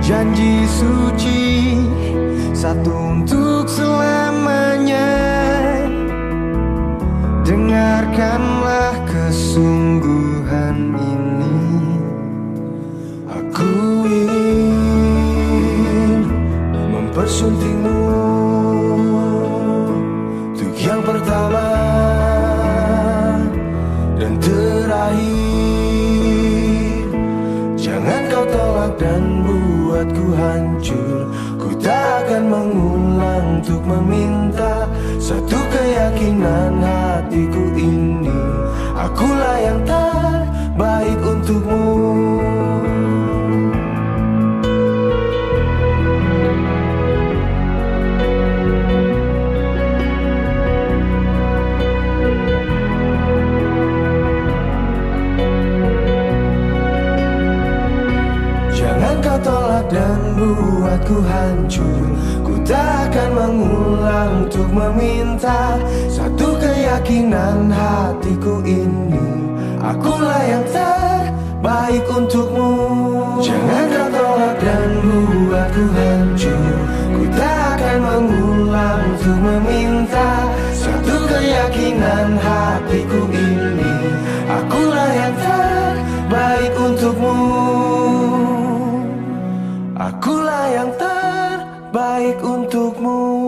Janji suci satu untuk selamanya. Dengarkanlah kesungguhan ini. Aku ingin mempersuntingmu untuk yang pertama dan terakhir. Jangan kau tolak dan buatku hancur. Ku tak akan mengulang untuk meminta satu keyakinan hatiku ini. Akulah yang terbaik untukmu. Jangan kau tolak dan buatku hancur. Ku tak akan mengulang untuk meminta satu keyakinan hatiku ini. Akulah yang terbaik untukmu. Jangan kau tolak dan buatku hancur. Ku tak akan mengulang untuk meminta satu keyakinan hatiku ini. Akulah yang terbaik untukmu. Akulah yang terbaik untukmu.